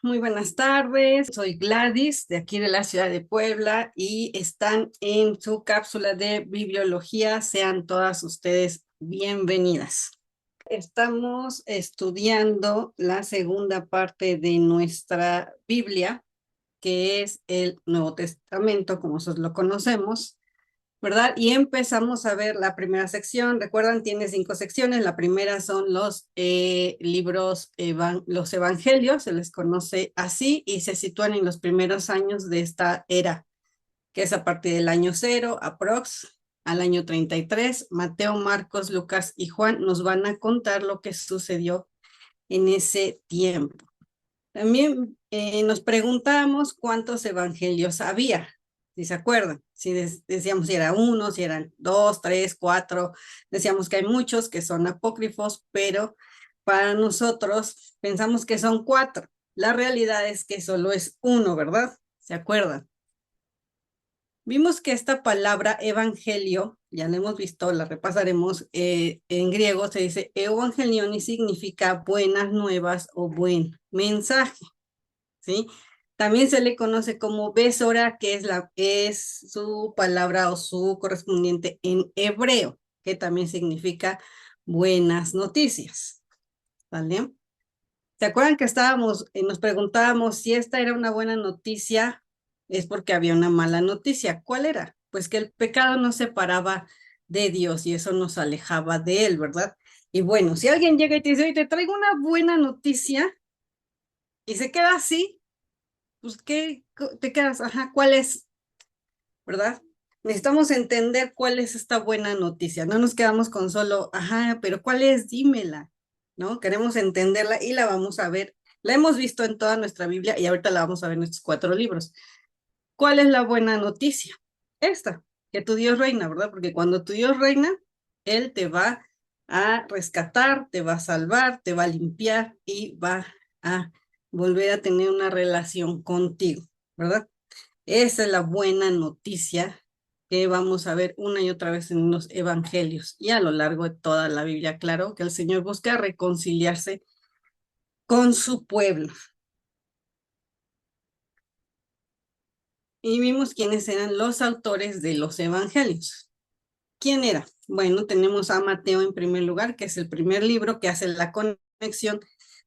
Muy buenas tardes. Soy Gladys de aquí de la ciudad de Puebla y están en su cápsula de bibliología. Sean todas ustedes bienvenidas. Estamos estudiando la segunda parte de nuestra Biblia, que es el Nuevo Testamento, como nosotros lo conocemos. ¿Verdad? Y empezamos a ver la primera sección. Recuerdan, tiene 5 secciones. La primera son los libros, los evangelios, se les conoce así, y se sitúan en los primeros años de esta era, que es a partir del año 0, aprox, al año 33. Mateo, Marcos, Lucas y Juan nos van a contar lo que sucedió en ese tiempo. También nos preguntamos cuántos evangelios había, si se acuerdan, si decíamos si era uno, si eran dos, tres, cuatro, decíamos que hay muchos que son apócrifos, pero para nosotros pensamos que son 4. La realidad es que solo es uno, ¿verdad? ¿Se acuerdan? Vimos que esta palabra evangelio, ya la hemos visto, la repasaremos, en griego se dice evangelion y significa buenas nuevas o buen mensaje. ¿Sí? También se le conoce como Besora, que es su palabra o su correspondiente en hebreo, que también significa buenas noticias. ¿Vale? ¿Se acuerdan que nos preguntábamos si esta era una buena noticia? Es porque había una mala noticia. ¿Cuál era? Pues que el pecado nos separaba de Dios y eso nos alejaba de él, ¿verdad? Y bueno, si alguien llega y te dice, oye, te traigo una buena noticia y se queda así, pues, ¿qué te quedas? Ajá, ¿cuál es? ¿Verdad? Necesitamos entender cuál es esta buena noticia. No nos quedamos con solo, ajá, pero ¿cuál es? Dímela, ¿no? Queremos entenderla y la vamos a ver. La hemos visto en toda nuestra Biblia y ahorita la vamos a ver en estos 4 libros. ¿Cuál es la buena noticia? Esta, que tu Dios reina, ¿verdad? Porque cuando tu Dios reina, Él te va a rescatar, te va a salvar, te va a limpiar y va a volver a tener una relación contigo, ¿verdad? Esa es la buena noticia que vamos a ver una y otra vez en los evangelios y a lo largo de toda la Biblia. Claro que el Señor busca reconciliarse con su pueblo. Y vimos quiénes eran los autores de los evangelios. ¿Quién era? Bueno, tenemos a Mateo en primer lugar, que es el primer libro que hace la conexión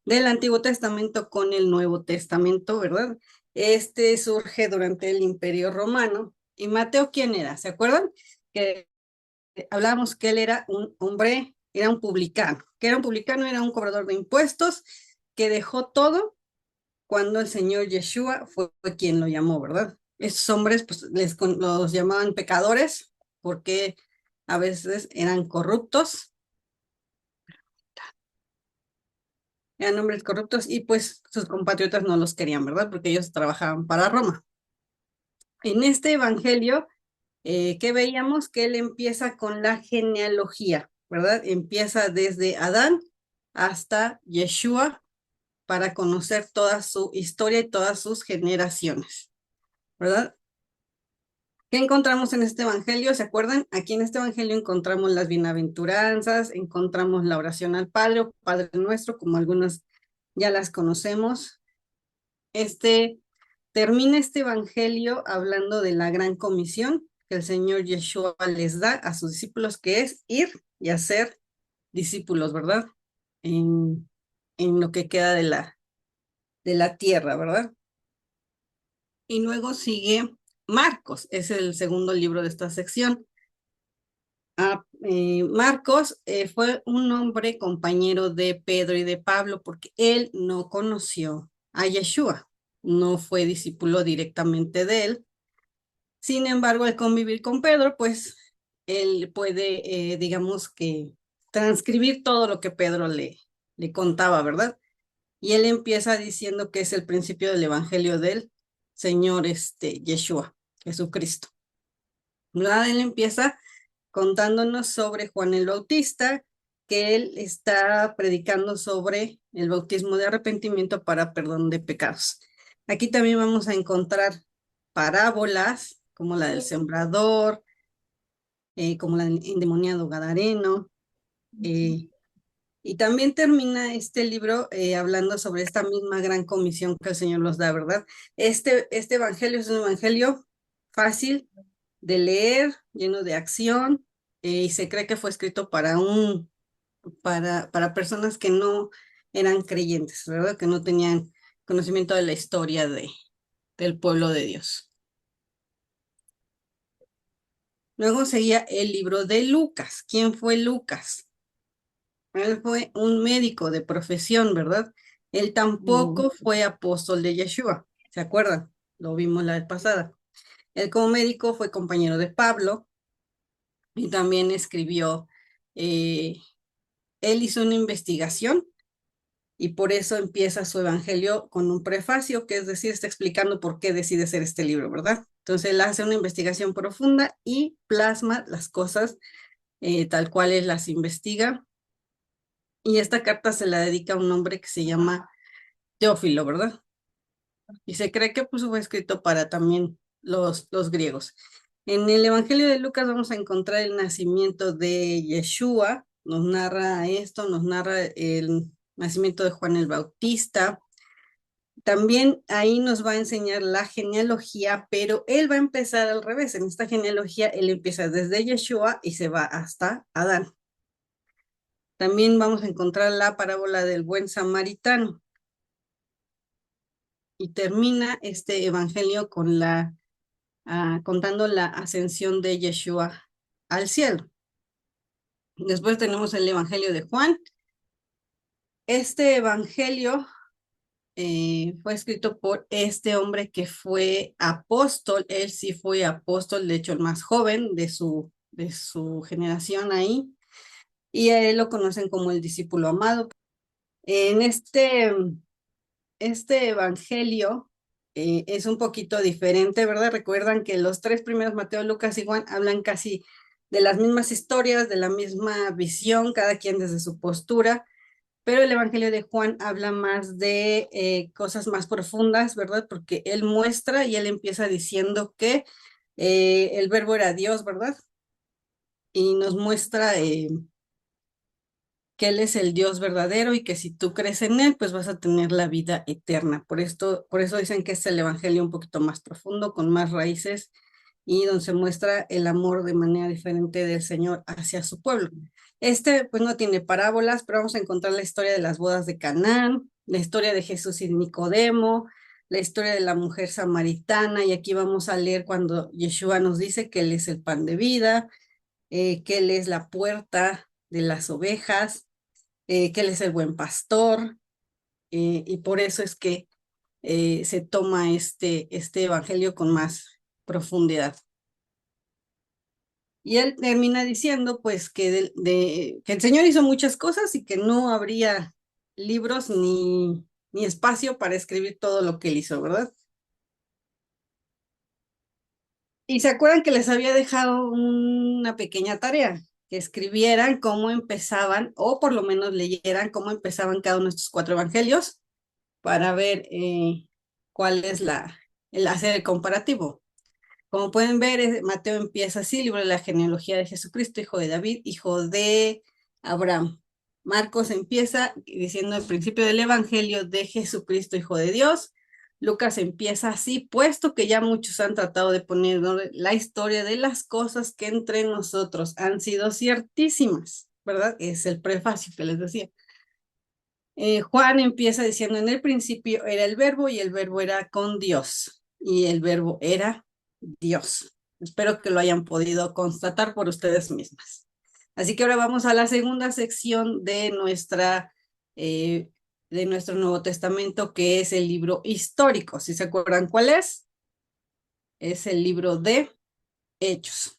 del Antiguo Testamento con el Nuevo Testamento, ¿verdad? Este surge durante el Imperio Romano. ¿Y Mateo quién era? ¿Se acuerdan? Que hablábamos que él era un hombre, era un publicano. Que era un publicano, era un cobrador de impuestos que dejó todo cuando el Señor Yeshua fue quien lo llamó, ¿verdad? Estos hombres, pues, los llamaban pecadores porque a veces eran corruptos, eran hombres corruptos y pues sus compatriotas no los querían, ¿verdad? Porque ellos trabajaban para Roma. En este evangelio, que veíamos que él empieza con la genealogía, ¿verdad? Empieza desde Adán hasta Yeshua para conocer toda su historia y todas sus generaciones, ¿verdad? ¿Qué encontramos en este evangelio? ¿Se acuerdan? Aquí en este evangelio encontramos las bienaventuranzas, encontramos la oración al Padre o Padre Nuestro, como algunas ya las conocemos. Termina este evangelio hablando de la gran comisión que el Señor Yeshua les da a sus discípulos, que es ir y hacer discípulos, ¿verdad? En, en lo que queda de la tierra, ¿verdad? Y luego sigue Marcos, es el segundo libro de esta sección. Marcos fue un hombre compañero de Pedro y de Pablo porque él no conoció a Yeshua, no fue discípulo directamente de él. Sin embargo, al convivir con Pedro, pues él puede, digamos que, transcribir todo lo que Pedro le contaba, ¿verdad? Y él empieza diciendo que es el principio del evangelio del Señor Yeshua, Jesucristo. ¿Verdad? Él empieza contándonos sobre Juan el Bautista, que él está predicando sobre el bautismo de arrepentimiento para perdón de pecados. Aquí también vamos a encontrar parábolas como la del sembrador, como la del endemoniado gadareno, eh, Y también termina este libro hablando sobre esta misma gran comisión que el Señor nos da, ¿verdad? Este evangelio es un evangelio fácil de leer, lleno de acción, y se cree que fue escrito para personas que no eran creyentes, ¿verdad? Que no tenían conocimiento de la historia del pueblo de Dios. Luego seguía el libro de Lucas. ¿Quién fue Lucas? Él fue un médico de profesión, ¿verdad? Él tampoco fue apóstol de Yeshua, ¿se acuerdan? Lo vimos la vez pasada. Él como médico fue compañero de Pablo y también escribió, eh, él hizo una investigación y por eso empieza su evangelio con un prefacio, que es decir, está explicando por qué decide hacer este libro, ¿verdad? Entonces él hace una investigación profunda y plasma las cosas tal cual él las investiga. Y esta carta se la dedica a un hombre que se llama Teófilo, ¿verdad? Y se cree que pues, fue escrito para también los griegos. En el Evangelio de Lucas vamos a encontrar el nacimiento de Yeshua, nos narra esto, nos narra el nacimiento de Juan el Bautista. También ahí nos va a enseñar la genealogía, pero él va a empezar al revés. En esta genealogía él empieza desde Yeshua y se va hasta Adán. También vamos a encontrar la parábola del buen samaritano. Y termina este evangelio con contando la ascensión de Yeshua al cielo. Después tenemos el evangelio de Juan. Este evangelio fue escrito por este hombre que fue apóstol. Él sí fue apóstol, de hecho el más joven de su generación ahí. Y a él lo conocen como el discípulo amado. En este evangelio es un poquito diferente, ¿verdad? Recuerdan que los tres primeros, Mateo, Lucas y Juan, hablan casi de las mismas historias, de la misma visión, cada quien desde su postura, pero el evangelio de Juan habla más de cosas más profundas, ¿verdad? Porque él muestra y él empieza diciendo que el verbo era Dios, ¿verdad? Y nos muestra que Él es el Dios verdadero y que si tú crees en Él, pues vas a tener la vida eterna. Por eso dicen que es el Evangelio un poquito más profundo, con más raíces y donde se muestra el amor de manera diferente del Señor hacia su pueblo. Este, pues no tiene parábolas, pero vamos a encontrar la historia de las bodas de Canaán, la historia de Jesús y Nicodemo, la historia de la mujer samaritana, y aquí vamos a leer cuando Yeshua nos dice que Él es el pan de vida, que Él es la puerta de las ovejas, que Él es el buen pastor, y por eso es que se toma este evangelio con más profundidad. Y él termina diciendo, pues, que el Señor hizo muchas cosas y que no habría libros ni espacio para escribir todo lo que él hizo, ¿verdad? Y se acuerdan que les había dejado una pequeña tarea, que escribieran cómo empezaban, o por lo menos leyeran cómo empezaban cada uno de estos cuatro evangelios, para ver cuál es el hacer el comparativo. Como pueden ver, Mateo empieza así, libro de la genealogía de Jesucristo, hijo de David, hijo de Abraham. Marcos empieza diciendo el principio del evangelio de Jesucristo, hijo de Dios. Lucas empieza así, puesto que ya muchos han tratado de poner, ¿no?, la historia de las cosas que entre nosotros han sido ciertísimas, ¿verdad? Es el prefacio que les decía. Juan empieza diciendo, en el principio era el verbo y el verbo era con Dios y el verbo era Dios. Espero que lo hayan podido constatar por ustedes mismas. Así que ahora vamos a la segunda sección eh, de nuestro Nuevo Testamento, que es el libro histórico. ¿Si se acuerdan cuál es? Es el libro de Hechos.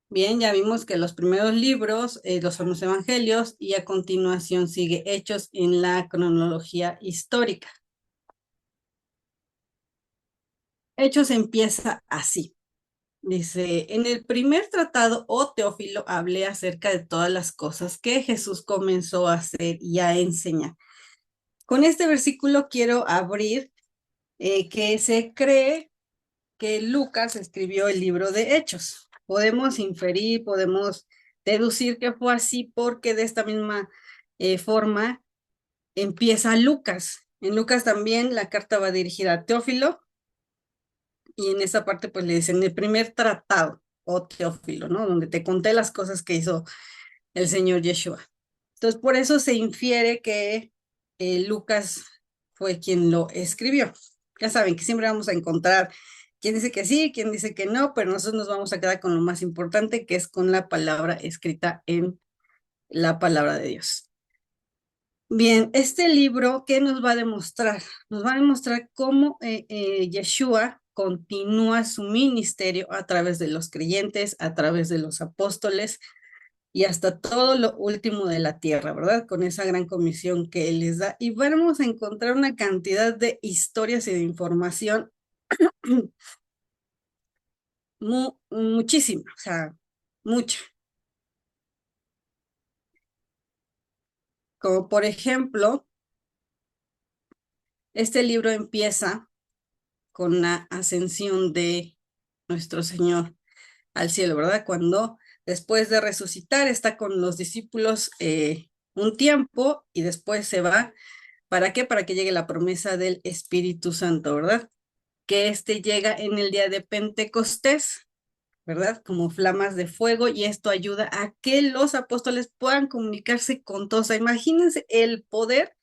Bien, ya vimos que los primeros libros son los evangelios y a continuación sigue Hechos en la cronología histórica. Hechos empieza así. Dice, en el primer tratado, oh Teófilo, hablé acerca de todas las cosas que Jesús comenzó a hacer y a enseñar. Con este versículo quiero abrir que se cree que Lucas escribió el libro de Hechos. podemos inferir, podemos deducir que fue así porque de esta misma forma empieza Lucas. En Lucas también la carta va dirigida a Teófilo y en esa parte pues le dicen el primer tratado, o Teófilo, ¿no? Donde te conté las cosas que hizo el Señor Yeshua. Entonces por eso se infiere que Lucas fue quien lo escribió. Ya saben que siempre vamos a encontrar quién dice que sí, quién dice que no, pero nosotros nos vamos a quedar con lo más importante, que es con la palabra escrita en la palabra de Dios. Bien, este libro, ¿qué nos va a demostrar? Nos va a demostrar cómo Yeshua continúa su ministerio a través de los creyentes, a través de los apóstoles y hasta todo lo último de la tierra, ¿verdad? Con esa gran comisión que Él les da. Y vamos a encontrar una cantidad de historias y de información muchísima, o sea, mucha. Como por ejemplo, este libro empieza con la ascensión de nuestro Señor al cielo, ¿verdad? Cuando después de resucitar está con los discípulos un tiempo y después se va. ¿Para qué? Para que llegue la promesa del Espíritu Santo, ¿verdad? Que este llega en el día de Pentecostés, ¿verdad? Como flamas de fuego y esto ayuda a que los apóstoles puedan comunicarse con todos. O sea, imagínense el poder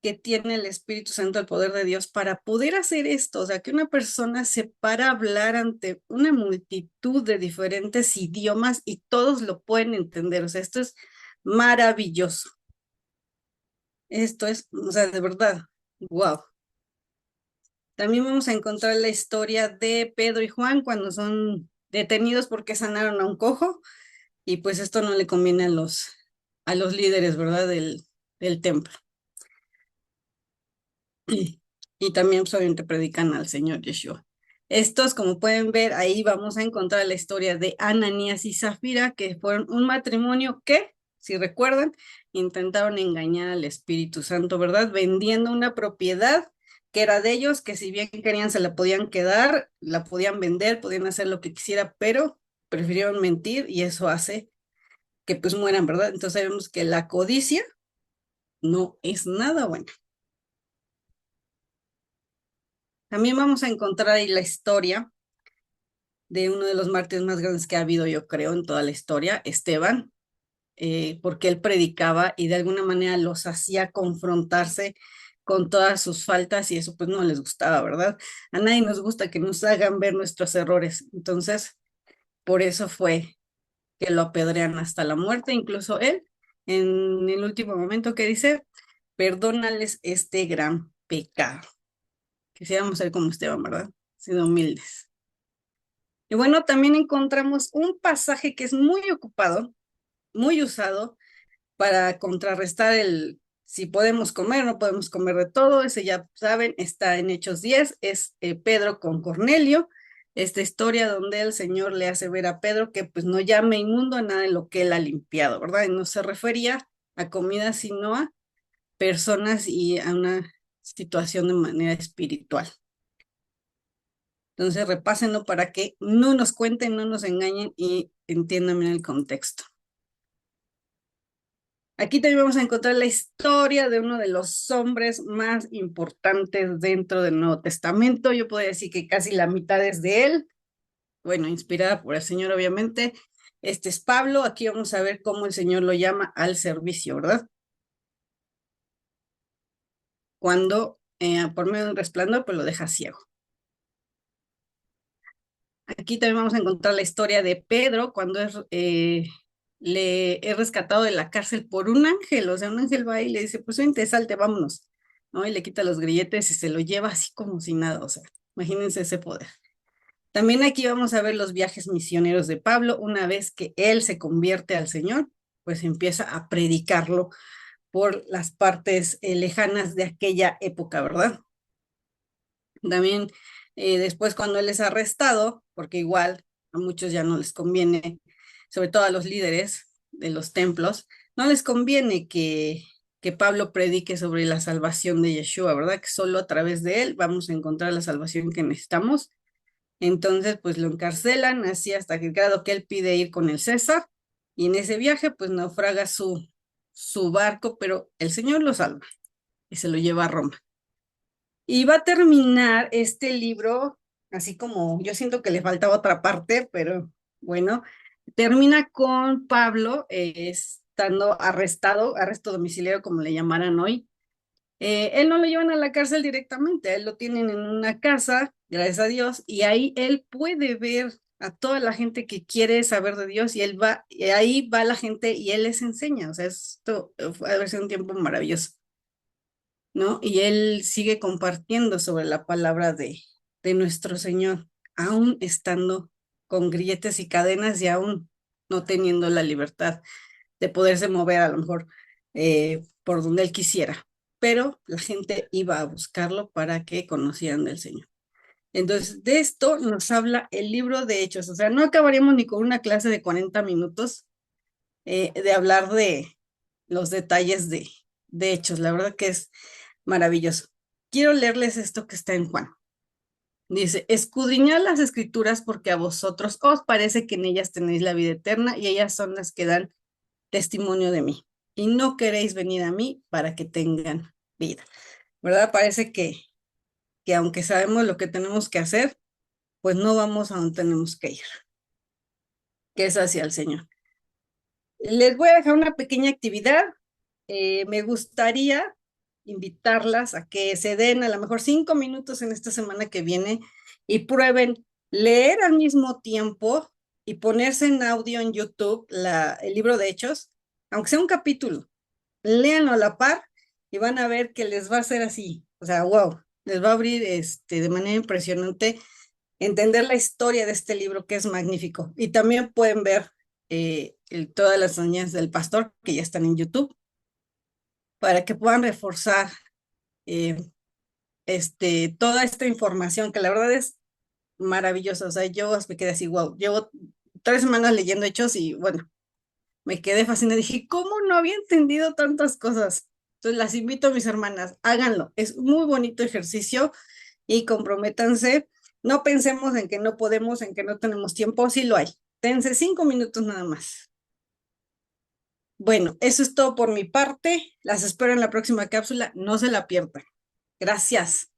que tiene el Espíritu Santo, el poder de Dios para poder hacer esto, o sea, que una persona se para a hablar ante una multitud de diferentes idiomas y todos lo pueden entender, o sea, esto es maravilloso. Esto es, o sea, de verdad, wow. También vamos a encontrar la historia de Pedro y Juan cuando son detenidos porque sanaron a un cojo y pues esto no le conviene a los líderes, ¿verdad? Del templo. Y también pues, obviamente predican al Señor Yeshua. Estos, como pueden ver, ahí vamos a encontrar la historia de Ananías y Zafira, que fueron un matrimonio que, si recuerdan, intentaron engañar al Espíritu Santo, ¿verdad? Vendiendo una propiedad que era de ellos, que si bien querían se la podían quedar, la podían vender, podían hacer lo que quisiera, pero prefirieron mentir y eso hace que pues mueran, ¿verdad? Entonces sabemos que la codicia no es nada bueno. También vamos a encontrar ahí la historia de uno de los mártires más grandes que ha habido, yo creo, en toda la historia, Esteban, porque él predicaba y de alguna manera los hacía confrontarse con todas sus faltas y eso pues no les gustaba, ¿verdad? A nadie nos gusta que nos hagan ver nuestros errores, entonces por eso fue que lo apedrean hasta la muerte, incluso él, en el último momento que dice, perdónales este gran pecado. Quisiéramos ser como Esteban, ¿verdad? Siendo humildes. Y bueno, también encontramos un pasaje que es muy ocupado, muy usado para contrarrestar el si podemos comer, no podemos comer de todo. Ese ya saben, está en Hechos 10, es Pedro con Cornelio, esta historia donde el Señor le hace ver a Pedro que pues no llame inmundo a nada de lo que él ha limpiado, ¿verdad? Y no se refería a comida, sino a personas y a una situación de manera espiritual. Entonces, repásenlo para que no nos cuenten, no nos engañen y entiendan bien el contexto. Aquí también vamos a encontrar la historia de uno de los hombres más importantes dentro del Nuevo Testamento. Yo podría decir que casi la mitad es de él. Bueno, inspirada por el Señor, obviamente. Este es Pablo. Aquí vamos a ver cómo el Señor lo llama al servicio, ¿verdad? Cuando por medio de un resplandor, pues lo deja ciego. Aquí también vamos a encontrar la historia de Pedro cuando le he rescatado de la cárcel por un ángel. O sea, un ángel va y le dice, pues vente, salte, vámonos, ¿no? Y le quita los grilletes y se lo lleva así como si nada. O sea, imagínense ese poder. También aquí vamos a ver los viajes misioneros de Pablo. Una vez que él se convierte al Señor, pues empieza a predicarlo por las partes lejanas de aquella época, ¿verdad? También después cuando él es arrestado, porque igual a muchos ya no les conviene, sobre todo a los líderes de los templos, no les conviene que Pablo predique sobre la salvación de Yeshua, ¿verdad? Que solo a través de él vamos a encontrar la salvación que necesitamos. Entonces, pues lo encarcelan así hasta que el grado que él pide ir con el César. Y en ese viaje, pues naufraga su barco, pero el Señor lo salva y se lo lleva a Roma. Y va a terminar este libro, así como yo siento que le faltaba otra parte, pero bueno, termina con Pablo estando arrestado, arresto domiciliario como le llamaran hoy. Él no lo llevan a la cárcel directamente, él lo tienen en una casa, gracias a Dios, y ahí él puede ver a toda la gente que quiere saber de Dios y él va, y ahí va la gente y él les enseña, o sea, esto fue haber sido un tiempo maravilloso. ¿No? Y él sigue compartiendo sobre la palabra de nuestro Señor, aún estando con grilletes y cadenas y aún no teniendo la libertad de poderse mover a lo mejor por donde él quisiera. Pero la gente iba a buscarlo para que conocieran del Señor. Entonces, de esto nos habla el libro de Hechos. O sea, no acabaríamos ni con una clase de 40 minutos de hablar de los detalles de Hechos. La verdad que es maravilloso. Quiero leerles esto que está en Juan. Dice, escudriñad las escrituras porque a vosotros os parece que en ellas tenéis la vida eterna y ellas son las que dan testimonio de mí. Y no queréis venir a mí para que tengan vida. ¿Verdad? Parece que aunque sabemos lo que tenemos que hacer, pues no vamos a donde tenemos que ir, que es hacia el Señor. Les voy a dejar una pequeña actividad. Me gustaría invitarlas a que se den a lo mejor 5 minutos en esta semana que viene y prueben leer al mismo tiempo y ponerse en audio en YouTube el libro de Hechos, aunque sea un capítulo, léanlo a la par y van a ver que les va a hacer así, o sea, wow, les va a abrir de manera impresionante entender la historia de este libro que es magnífico. Y también pueden ver todas las enseñanzas del pastor que ya están en YouTube para que puedan reforzar eh, toda esta información que la verdad es maravillosa. O sea, yo me quedé así, wow, llevo 3 semanas leyendo Hechos y bueno, me quedé fascinada. Dije, ¿cómo no había entendido tantas cosas? Entonces las invito a mis hermanas, háganlo. Es un muy bonito ejercicio y comprométanse. No pensemos en que no podemos, en que no tenemos tiempo, sí lo hay. Dense 5 minutos nada más. Bueno, eso es todo por mi parte. Las espero en la próxima cápsula. No se la pierdan. Gracias.